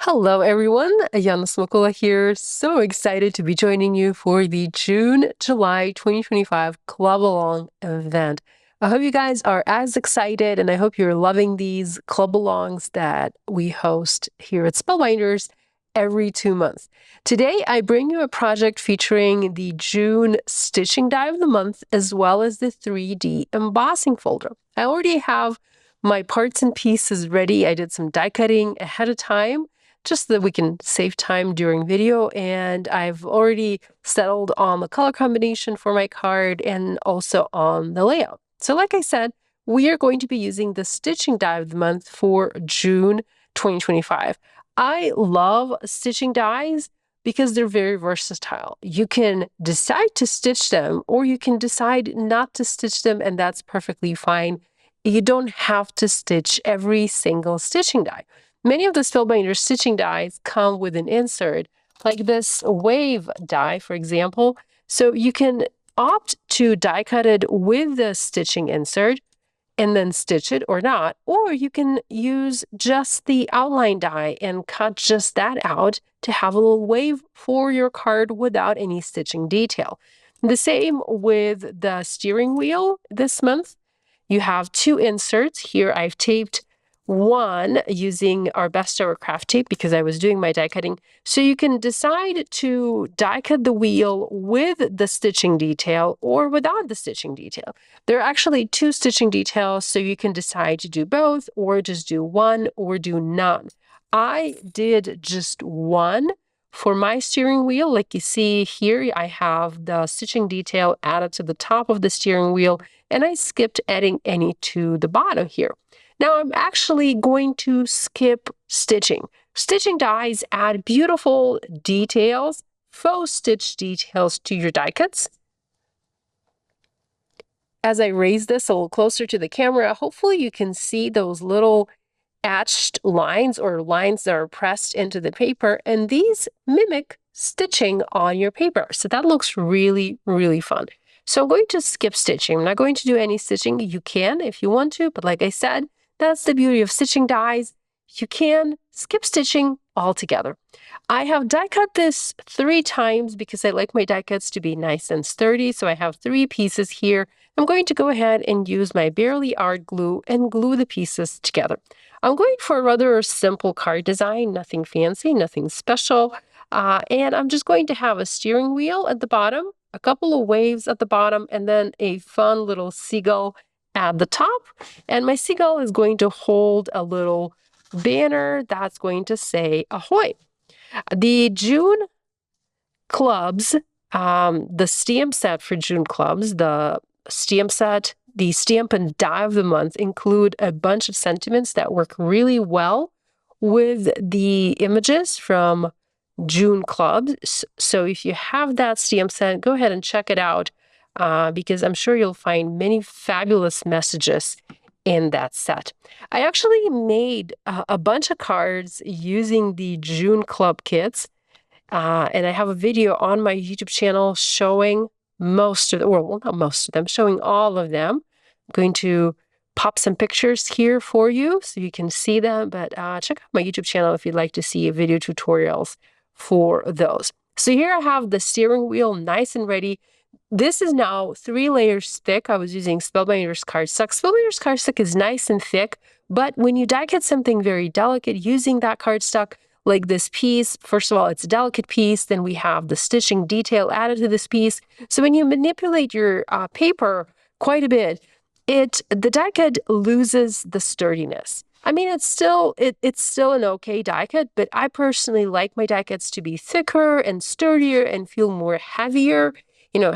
Hello everyone, Yana Smakula here. So excited to be joining you for the June-July 2025 Club Along event. I hope you guys are as excited and I hope you're loving these Club Alongs that we host here at Spellbinders every 2 months. Today I bring you a project featuring the June Stitching Die of the Month as well as the 3D Embossing Folder. I already have my parts and pieces ready. I did some die cutting ahead of time just so that we can save time during video. And I've already settled on the color combination for my card and also on the layout. So like I said, we are going to be using the stitching die of the month for June 2025. I love stitching dies because they're very versatile. You can decide to stitch them or you can decide not to stitch them, and that's perfectly fine. You don't have to stitch every single stitching die. Many of the Spellbinder stitching dies come with an insert, like this wave die, for example. So you can opt to die cut it with the stitching insert and then stitch it or not, or you can use just the outline die and cut just that out to have a little wave for your card without any stitching detail. The same with the steering wheel this month. You have two inserts. Here I've taped one using our best ever craft tape because I was doing my die cutting. So you can decide to die cut the wheel with the stitching detail or without the stitching detail. There are actually two stitching details, so you can decide to do both or just do one or do none. I did just one for my steering wheel. Like you see here, I have the stitching detail added to the top of the steering wheel, and I skipped adding any to the bottom here. Now I'm actually going to skip stitching. Stitching dies add beautiful details, faux stitch details to your die cuts. As I raise this a little closer to the camera, hopefully you can see those little etched lines or lines that are pressed into the paper, and these mimic stitching on your paper. So that looks really, really fun. So I'm going to skip stitching. I'm not going to do any stitching. You can if you want to, but like I said, that's the beauty of stitching dies. You can skip stitching altogether. I have die cut this 3 times because I like my die cuts to be nice and sturdy. So I have 3 pieces here. I'm going to go ahead and use my Barely Art glue and glue the pieces together. I'm going for a rather simple card design, nothing fancy, nothing special. And I'm just going to have a steering wheel at the bottom, a couple of waves at the bottom, and then a fun little seagull at the top. And my seagull is going to hold a little banner that's going to say Ahoy. The June clubs, the stamp set for June clubs, the stamp set, the stamp and die of the month include a bunch of sentiments that work really well with the images from June clubs. So if you have that stamp set, go ahead and check it out because I'm sure you'll find many fabulous messages in that set. I actually made a bunch of cards using the June club kits, and I have a video on my YouTube channel showing most of them, well, not most of them, showing all of them. I'm going to pop some pictures here for you so you can see them, but check out my YouTube channel if you'd like to see video tutorials for those. So here I have the steering wheel nice and ready. This is now 3 layers thick. I was using Spellbinder's cardstock. Spellbinder's cardstock is nice and thick, but when you die cut something very delicate using that cardstock, like this piece, first of all, it's a delicate piece, then we have the stitching detail added to this piece. So when you manipulate your paper quite a bit, the die cut loses the sturdiness. I mean, it's still an okay die cut, but I personally like my die cuts to be thicker and sturdier and feel more heavier,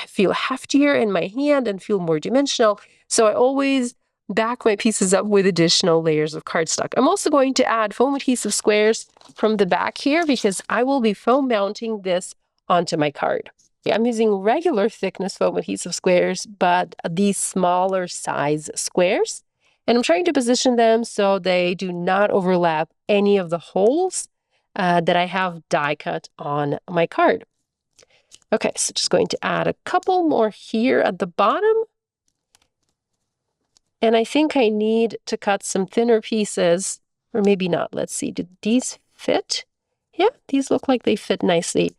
feel heftier in my hand and feel more dimensional. So I always back my pieces up with additional layers of cardstock. I'm also going to add foam adhesive squares from the back here because I will be foam mounting this onto my card. I'm using regular thickness foam adhesive squares, but these smaller size squares. And I'm trying to position them so they do not overlap any of the holes that I have die cut on my card. Okay, so just going to add a couple more here at the bottom. And I think I need to cut some thinner pieces, or maybe not. Let's see, did these fit? Yeah, these look like they fit nicely.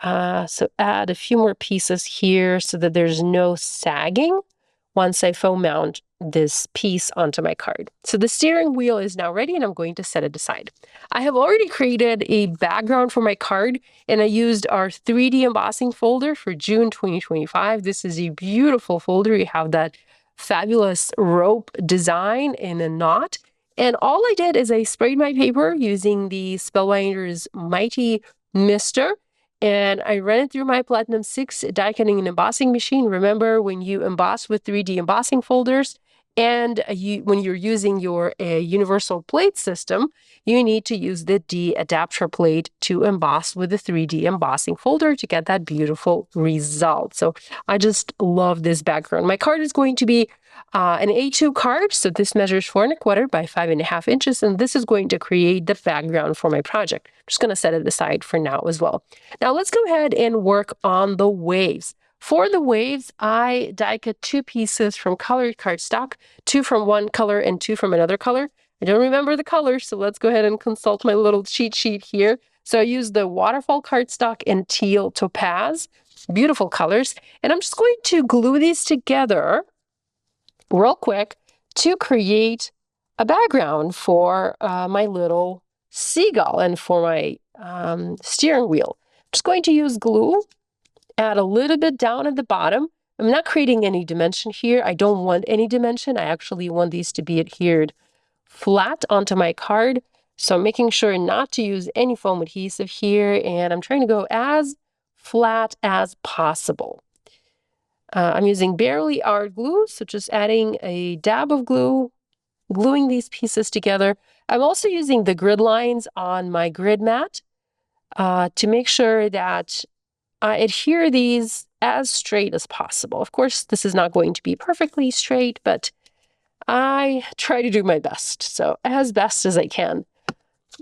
So add a few more pieces here so that there's no sagging once I foam mount this piece onto my card. So the steering wheel is now ready and I'm going to set it aside. I have already created a background for my card and I used our 3D embossing folder for June 2025. This is a beautiful folder. You have that fabulous rope design in a knot. And all I did is I sprayed my paper using the Spellbinder's Mighty Mister. And I ran it through my Platinum 6 die cutting and embossing machine. Remember, when you emboss with 3D embossing folders and when you're using your universal plate system, you need to use the D adapter plate to emboss with the 3D embossing folder to get that beautiful result. So I just love this background. My card is going to be an A2 card, so this measures 4¼ by 5½ inches, and this is going to create the background for my project. I'm just going to set it aside for now as well. Now let's go ahead and work on the waves. For the waves, I die cut 2 pieces from colored cardstock, 2 from one color and 2 from another color. I don't remember the colors, so let's go ahead and consult my little cheat sheet here. So I used the waterfall cardstock and teal topaz, beautiful colors, and I'm just going to glue these together real quick to create a background for my little seagull and for my steering wheel. I'm just going to use glue, add a little bit down at the bottom. I'm not creating any dimension here. I don't want any dimension. I actually want these to be adhered flat onto my card. So I'm making sure not to use any foam adhesive here, and I'm trying to go as flat as possible. I'm using barely art glue, so just adding a dab of glue, gluing these pieces together. I'm also using the grid lines on my grid mat to make sure that I adhere these as straight as possible. Of course, this is not going to be perfectly straight, but I try to do my best, so as best as I can.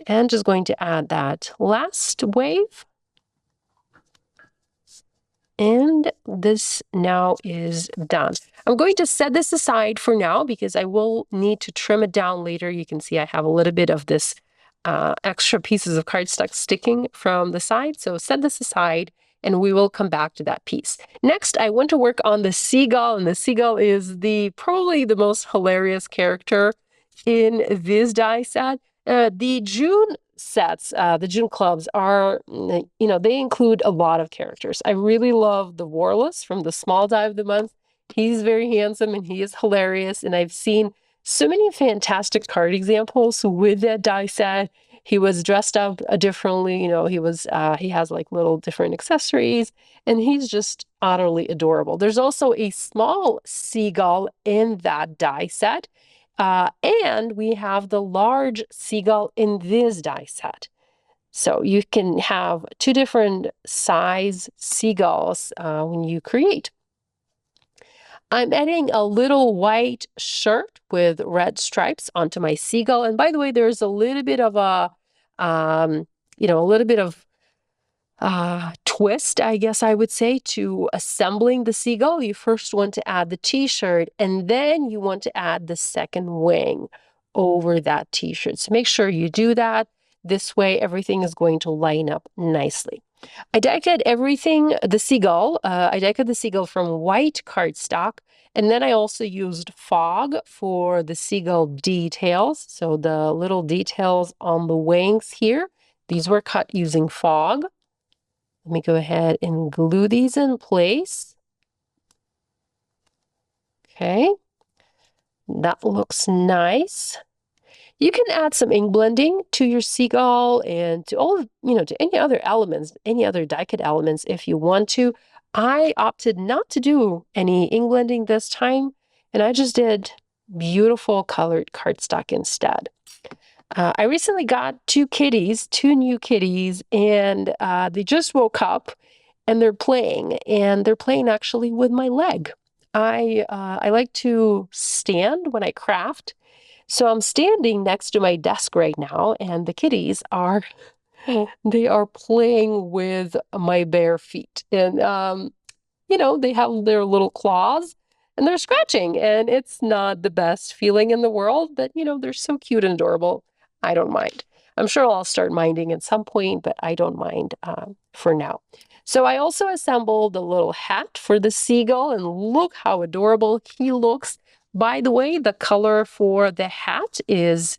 And just going to add that last wave. And this now is done. I'm going to set this aside for now because I will need to trim it down later. You can see I have a little bit of this extra pieces of cardstock sticking from the side. So set this aside and we will come back to that piece. Next, I want to work on the seagull, and the seagull is probably the most hilarious character in this die set. The June sets, the June clubs are, they include a lot of characters. I really love the Warless from the small die of the month. He's very handsome and he is hilarious. And I've seen so many fantastic card examples with that die set. He was dressed up differently, he has like little different accessories, and he's just utterly adorable. There's also a small seagull in that die set. And we have the large seagull in this die set. So you can have 2 different size seagulls when you create. I'm adding a little white shirt with red stripes onto my seagull. And by the way, there's a little bit of a little bit of twist, I guess I would say, to assembling the seagull. You first want to add the t-shirt and then you want to add the second wing over that t-shirt. So make sure you do that. This way, everything is going to line up nicely. I die cut the seagull. I die cut the seagull from white cardstock. And then I also used fog for the seagull details. So the little details on the wings here, these were cut using fog. Let me go ahead and glue these in place. Okay, that looks nice. You can add some ink blending to your seagull and to to any other elements, any other die cut elements if you want to. I opted not to do any ink blending this time, and I just did beautiful colored cardstock instead. I recently got 2 new kitties, and they just woke up and they're playing actually with my leg. I like to stand when I craft. So I'm standing next to my desk right now, and the kitties are playing with my bare feet. And they have their little claws and they're scratching, and it's not the best feeling in the world, but they're so cute and adorable. I don't mind. I'm sure I'll start minding at some point, but I don't mind for now. So I also assembled a little hat for the seagull, and look how adorable he looks. By the way, the color for the hat is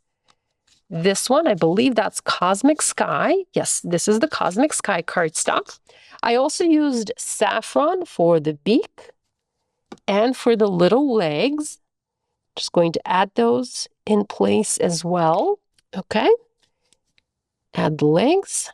this one. I believe that's Cosmic Sky. Yes, this is the Cosmic Sky cardstock. I also used saffron for the beak and for the little legs. Just going to add those in place as well. Okay. Add the legs.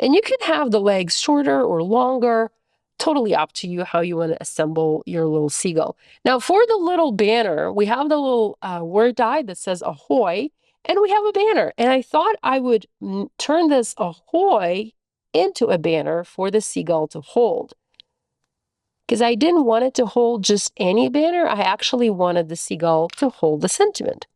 And you can have the legs shorter or longer. Totally up to you how you want to assemble your little seagull. Now for the little banner, we have the little word die that says Ahoy, and we have a banner. And I thought I would turn this Ahoy into a banner for the seagull to hold. Because I didn't want it to hold just any banner. I actually wanted the seagull to hold the sentiment.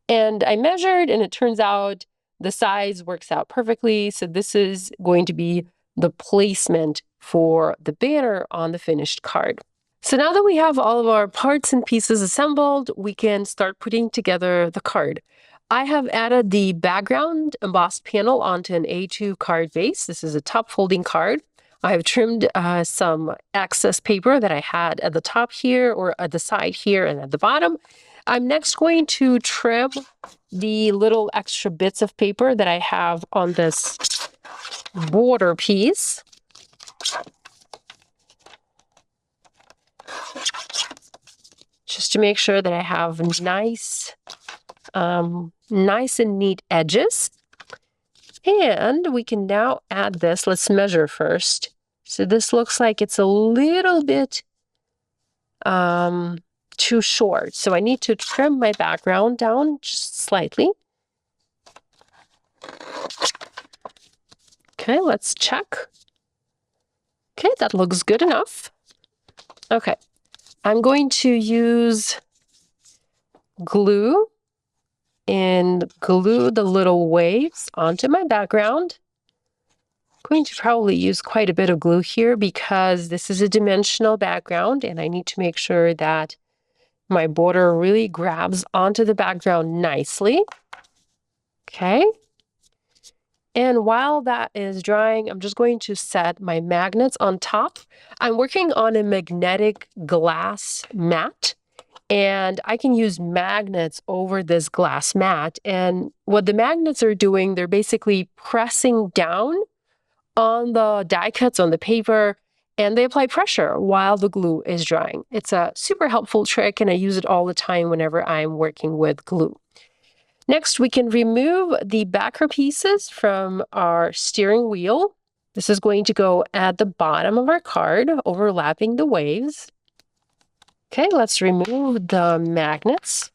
And I measured, and it turns out the size works out perfectly. So this is going to be the placement for the banner on the finished card. So now that we have all of our parts and pieces assembled, we can start putting together the card. I have added the background embossed panel onto an A2 card base. This is a top folding card. I have trimmed some excess paper that I had at the top here, or at the side here, and at the bottom. I'm next going to trim the little extra bits of paper that I have on this border piece. Just to make sure that I have nice and neat edges. And we can now add this. Let's measure first. So this looks like it's a little bit too short. So I need to trim my background down just slightly. Okay, let's check. Okay, that looks good enough. Okay, I'm going to use glue and glue the little waves onto my background. I'm going to probably use quite a bit of glue here because this is a dimensional background and I need to make sure that my border really grabs onto the background nicely. Okay. And while that is drying, I'm just going to set my magnets on top. I'm working on a magnetic glass mat, and I can use magnets over this glass mat. And what the magnets are doing, they're basically pressing down on the die cuts on the paper, and they apply pressure while the glue is drying. It's a super helpful trick, and I use it all the time whenever I'm working with glue. Next, we can remove the backer pieces from our steering wheel. This is going to go at the bottom of our card, overlapping the waves. Okay, let's remove the magnets.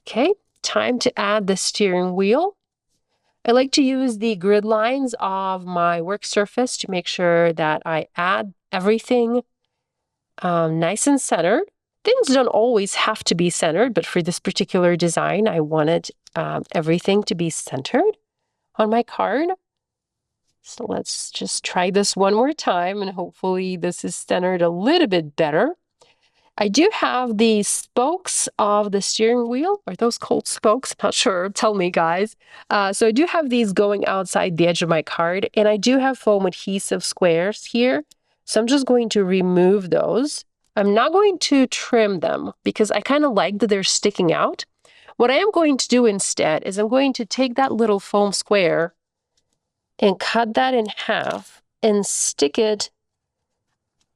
Okay, time to add the steering wheel. I like to use the grid lines of my work surface to make sure that I add everything nice and centered. Things don't always have to be centered, but for this particular design, I wanted everything to be centered on my card. So let's just try this one more time, and hopefully this is centered a little bit better. I do have the spokes of the steering wheel. Are those called spokes? Not sure. Tell me, guys. So I do have these going outside the edge of my card, and I do have foam adhesive squares here. So I'm just going to remove those. I'm not going to trim them because I kind of like that they're sticking out. What I am going to do instead is I'm going to take that little foam square and cut that in half and stick it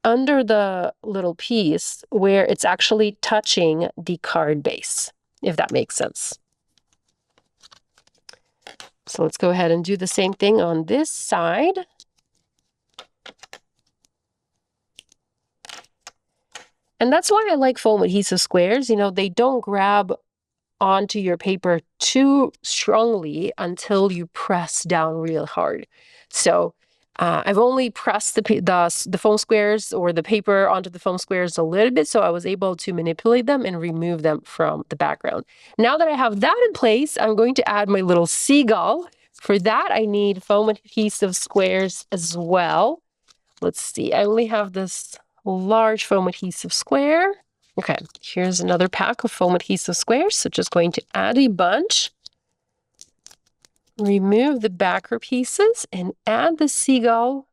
under the little piece where it's actually touching the card base, if that makes sense. So let's go ahead and do the same thing on this side. And that's why I like foam adhesive squares. You know, they don't grab onto your paper too strongly until you press down real hard. So I've only pressed the foam squares or the paper onto the foam squares a little bit, so I was able to manipulate them and remove them from the background. Now that I have that in place, I'm going to add my little seagull. For that, I need foam adhesive squares as well. Let's see, I only have this large foam adhesive square. Okay, here's another pack of foam adhesive squares. So just going to add a bunch. remove the backer pieces and add the seagull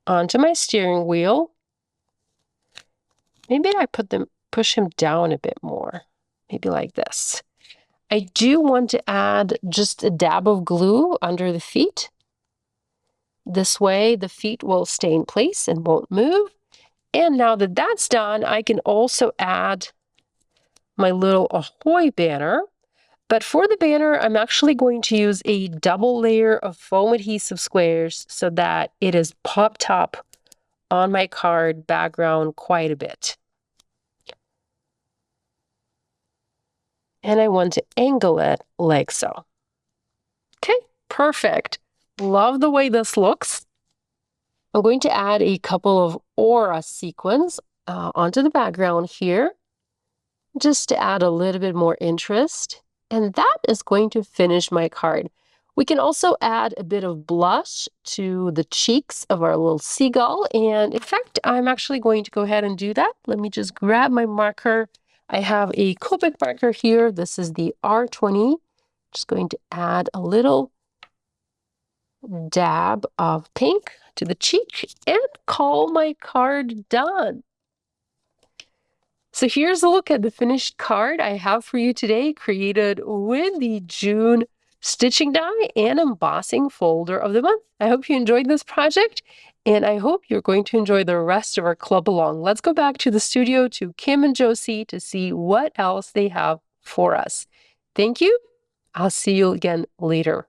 onto my steering wheel. Maybe I push him down a bit more, maybe like this. I do want to add just a dab of glue under the feet. This way the feet will stay in place and won't move. And now that that's done, I can also add my little Ahoy banner. But for the banner, I'm actually going to use a double layer of foam adhesive squares so that it is popped up on my card background quite a bit. And I want to angle it like so. Okay, perfect. Love the way this looks. I'm going to add a couple of aura sequins onto the background here, just to add a little bit more interest. And that is going to finish my card. We can also add a bit of blush to the cheeks of our little seagull. And in fact, I'm actually going to go ahead and do that. Let me just grab my marker. I have a Copic marker here. This is the R20. Just going to add a little dab of pink to the cheek and call my card done. So here's a look at the finished card I have for you today, created with the June stitching die and embossing folder of the month. I hope you enjoyed this project, and I hope you're going to enjoy the rest of our club along. Let's go back to the studio to Kim and Josie to see what else they have for us. Thank you. I'll see you again later.